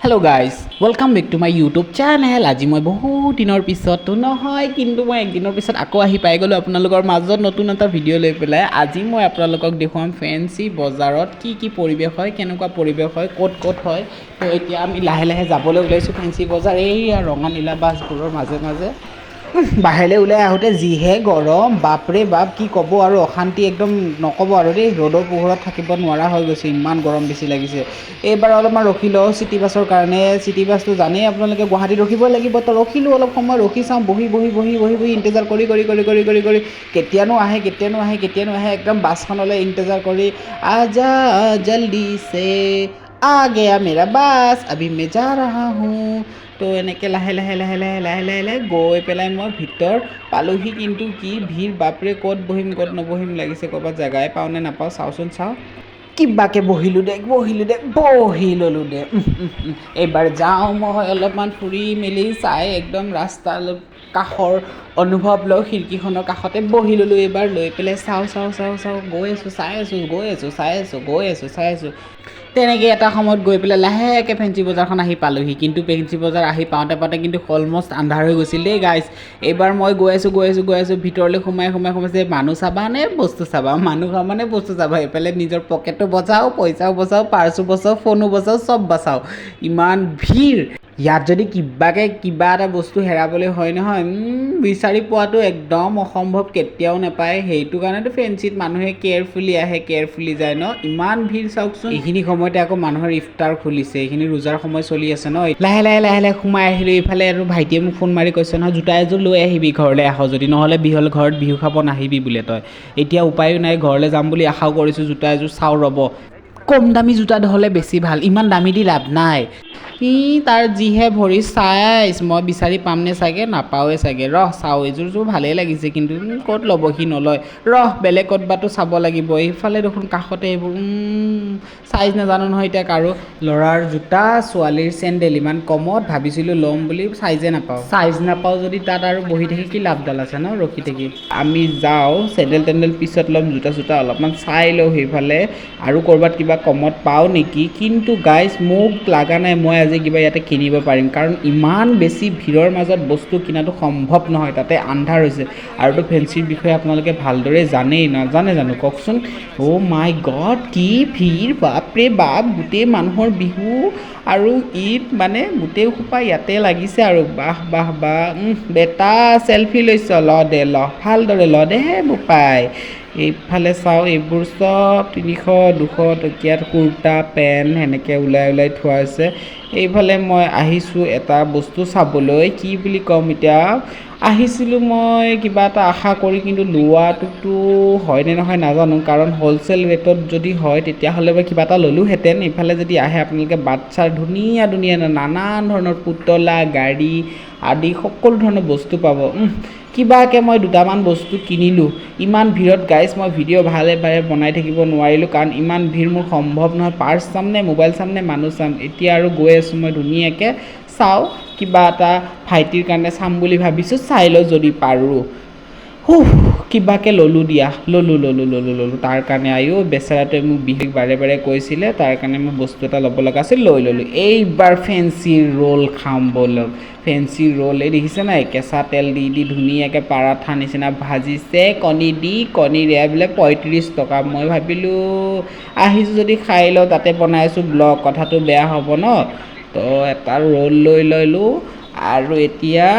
Hello guys, welcome back to my YouTube channel. আজি মই বহুত দিনৰ পিছতো নহয় কিন্তু মই একদিনৰ পিছত আকৌ আহি পাই গলো আপোনালোকৰ মাজত নতুন এটা ভিডিও লৈ পেলাই। আজি মই আপোনালোকক দেখুৱাম ফেন্সি বজাৰত কি পৰিবেশ হয়, কেনেকুৱা পৰিবেশ হয়, ক'ত হয়। তো এতিয়া আমি লাহে লাহে যাবলৈ ওলাইছো ফেন্সি বজাৰ। এই ৰঙা নীলা বাছবোৰৰ মাজে মাজে বাহিৰলৈ ওলাই আহোঁতে যিহে গৰম, বাপৰে বাপ কি ক'ব আৰু অশান্তি একদম নক'ব আৰু দেই। ৰ'দৰ পোহৰত থাকিব নোৱাৰা হৈ গৈছে, ইমান গৰম বেছি লাগিছে। এইবাৰ অলপমান ৰখি লওঁ চিটি বাছৰ কাৰণে। চিটি বাছটো জানেই আপোনালোকে গুৱাহাটীত ৰখিবই লাগিব, তো ৰখিলোঁ অলপ সময়, ৰখি চাওঁ, বহি ইন্তজাৰ কৰি কেতিয়ানো আহে একদম বাছখনলৈ ইন্তজাৰ কৰি আজা জল্দি সে আ গয়া মেৰা বাছ আভি মে যা ৰাহা হুঁ। তো এনেকৈ লাহে লাহে গৈ পেলাই মই ভিতৰ পালোহি। কিন্তু কি ভিৰ, বাপৰে ক'ত নবহিম লাগিছে। ক'ৰবাত জেগাই পাওঁ নে নাপাওঁ চাওঁচোন। কিবাকে বহি ল'লোঁ দে। এইবাৰ যাওঁ মই অলপমান ফুৰি মেলি চাই একদম ৰাস্তাৰ কাষৰ অনুভৱ লওঁ, খিৰিকীখনৰ কাষতে বহি ল'লোঁ। এইবাৰ লৈ পেলাই চাওঁ গৈ আছোঁ চাই আছোঁ। তেনেকৈ এটা সময়ত গৈ পেলাই লাহেকৈ ফেঞ্চি বজাৰখন আহি পালোহি। কিন্তু ফেঞ্চি বজাৰ আহি পাওঁতে কিন্তু অলমষ্ট আন্ধাৰ হৈ গৈছিল দেই গাইজ। এইবাৰ মই গৈ আছোঁ ভিতৰলৈ সোমাই যে মানুহ চাবা নে বস্তু চাবা, মানুহ চাবা নে বস্তু চাবা। এইফালে নিজৰ পকেটো বচাওঁ, পইচাও বচাওঁ, পাৰ্চো বচাওঁ, ফোনো বচাওঁ, চব বচাওঁ। ইমান ভিৰ ইয়াত, যদি কিবা এটা বস্তু হেৰাবলৈ হয় নহয়, বিচাৰি পোৱাটো একদম অসম্ভৱ, কেতিয়াও নাপায়। সেইটো কাৰণেতো ফেঞ্চিত মানুহে কেয়াৰফুলি আহে, কেয়াৰফুলি যায় ন। ইমান ভিৰ চাওকচোন। এইখিনি সময়তে আকৌ মানুহৰ ইফতাৰ খুলিছে, এইখিনি ৰোজাৰ সময় চলি আছে ন। লাহে লাহে সোমাই আহিলোঁ। এইফালে আৰু ভাইটিয়ে মোক ফোন মাৰি কৈছে নহয়, জোতা এযোৰ লৈ আহিবি ঘৰলৈ আহ যদি, নহ'লে ঘৰত বিহু খাব নাহিবি বোলে তই। এতিয়া উপায়ো নাই, ঘৰলৈ যাম বুলি আশাও কৰিছোঁ। জোতা এযোৰ চাওঁ ৰ'ব, কম দামী জোতা হ'লে বেছি ভাল, ইমান দামী দি লাভ নাই। তাৰ যিহে ভৰি চাইজ, মই বিচাৰি পামনে চাগে, নাপাওঁৱে চাগে। চাওঁ, এইযোৰযোৰ ভালেই লাগিছে কিন্তু ক'ত ল'ব, সি নলয়। বেলেগ ক'ৰবাতো চাব লাগিব। এইফালে দেখোন কাষতে এইবোৰ চাইজ নাজানো নহয় এতিয়া কাৰো। ল'ৰাৰ জোতা, ছোৱালীৰ চেণ্ডেল, ইমান কমত ভাবিছিলোঁ ল'ম বুলি, চাইজ নাপাওঁ যদি তাত আৰু বহি থাকি কি লাভডাল আছে ন, ৰখি থাকি। আমি যাওঁ, চেণ্ডেল পিছত ল'ম, জোতা অলপমান চাই লওঁ সেইফালে আৰু ক'ৰবাত কিবা কমত পাওঁ নেকি। কিন্তু গাইজ মোক লগা নাই মই আজি কিবা ইয়াতে কিনিব পাৰিম, কাৰণ ইমান বেছি ভিৰৰ মাজত বস্তু কিনাটো সম্ভৱ নহয়। তাতে আন্ধাৰ হৈছে আৰুতো ফেঞ্চিৰ বিষয়ে আপোনালোকে ভালদৰে জানেই, নাজানে জানো কওকচোন। অ' মাই গড, কি ভিৰ, বাপৰে বাপ। গোটেই মানুহৰ বিহু আৰু ঈদ মানে গোটেই সোপা ইয়াতে লাগিছে আৰু বাহ। বেটা চেলফি লৈছ, ল ভালদৰে ল দে বোপাই। এইফালে চাওঁ, এইবোৰ চব 300-200 টকীয়াত কুৰ্তা পেণ্ট সেনেকৈ ওলাই থোৱা আছে। এইফালে মই আহিছোঁ এটা বস্তু চাবলৈ, কি বুলি ক'ম এতিয়া। আহিছিলোঁ মই কিবা এটা আশা কৰি, কিন্তু লোৱাটোতো হয়নে নহয় নাজানো, কাৰণ হ'লচেল ৰেটত যদি হয় তেতিয়াহ'লে মই কিবা এটা ল'লোহেঁতেন। এইফালে যদি আহে আপোনালোকে বাচ্ছাৰ ধুনীয়া নানান ধৰণৰ পুতলা, গাড়ী আদি সকলো ধৰণৰ বস্তু পাব। কিবাকৈ মই দুটামান বস্তু কিনিলোঁ। ইমান ভিৰত গাইজ মই ভিডিঅ' ভালে বনাই থাকিব নোৱাৰিলোঁ, কাৰণ ইমান ভিৰ, মোৰ সম্ভৱ নহয়। পাৰ্চ চাম নে মোবাইল চাম নে মানুহ চাম। এতিয়া আৰু গৈ আছোঁ মই ধুনীয়াকৈ চাওঁ, কিবা এটা ভাইটিৰ কাৰণে চাম বুলি ভাবিছোঁ, চাই লওঁ যদি পাৰোঁ। কিবাকৈ ল'লোঁ দিয়া, ল'লোঁ তাৰ কাৰণে। বেচেৰাটোৱে মোক বিশেষ বাৰে কৈছিলে, তাৰ কাৰণে মই বস্তু এটা ল'ব লগা আছিল, লৈ ল'লোঁ। এইবাৰ ফেঞ্চি ৰোল খাম বলক। ফেঞ্চি ৰোল এই দেখিছে নাই, কেঁচা তেল দি ধুনীয়াকৈ পাৰাঠা নিচিনা ভাজিছে, কণীৰে বোলে 35 টকা। মই ভাবিলোঁ আহিছোঁ যদি খাই লওঁ, তাতে বনাইছোঁ ব্লগ, কথাটো বেয়া হ'ব ন। তো এটা ৰোল লৈ ল'লোঁ আৰু এতিয়া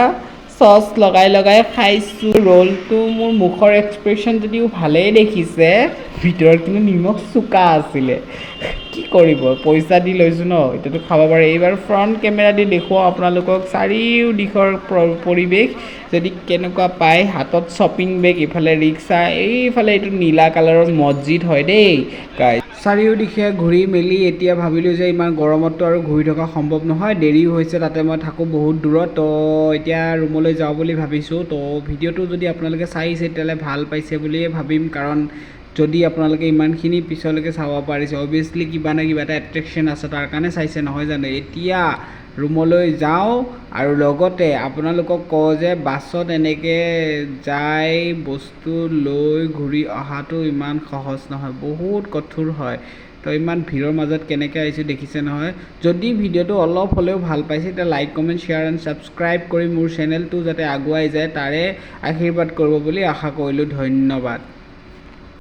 চচ লগাই খাইছোঁ। ৰোলটো মোৰ মুখৰ এক্সপ্ৰেশ্যন যদিও ভালেই দেখিছে, ভিতৰত কিন্তু নিমখ চোকা আছিলে। কি কৰিব, পইচা দি লৈছোঁ ন, এতিয়াতো খাব পাৰে। এইবাৰ ফ্ৰণ্ট কেমেৰা দি দেখুৱাওঁ আপোনালোকক চাৰিওদিশৰ পৰিৱেশ, যদি কেনেকুৱা পায়। হাতত শ্বপিং বেগ, ইফালে ৰিক্সা, এইফালে এইটো নীলা কালাৰৰ মছজিদ হয় দেই গাইজ। চাৰিওদিশে ঘূৰি মেলি এতিয়া ভাবিলোঁ যে ইমান গৰমততো আৰু ঘূৰি থকা সম্ভৱ নহয়, দেৰিও হৈছে, তাতে মই থাকোঁ বহুত দূৰত। তো এতিয়া ৰুমলৈ যাওঁ বুলি ভাবিছোঁ। তো ভিডিঅ'টো যদি আপোনালোকে চাইছে তেতিয়াহ'লে ভাল পাইছে বুলিয়ে ভাবিম, কাৰণ যদি আপোনালোকে ইমানখিনি পিছলৈকে চাব পাৰিছে, অভিয়াছলি কিবা না কিবা এটা এট্ৰেকশ্যন আছে, তাৰ কাৰণে চাইছে নহয় জানো। এতিয়া ৰুমলৈ যাওঁ আৰু লগতে আপোনালোকক কওঁ যে বাছত এনেকৈ যাই বস্তু লৈ ঘূৰি অহাটো ইমান সহজ নহয়, বহুত কঠোৰ হয়। তো ইমান ভিৰৰ মাজত কেনেকৈ আহিছোঁ দেখিছে নহয়। যদি ভিডিঅ'টো অলপ হ'লেও ভাল পাইছে তেতিয়া like comment share and subscribe কৰি মোৰ চেনেলটো যাতে আগুৱাই যায় তাৰে আশীৰ্বাদ কৰিব বুলি আশা কৰিলোঁ। ধন্যবাদ।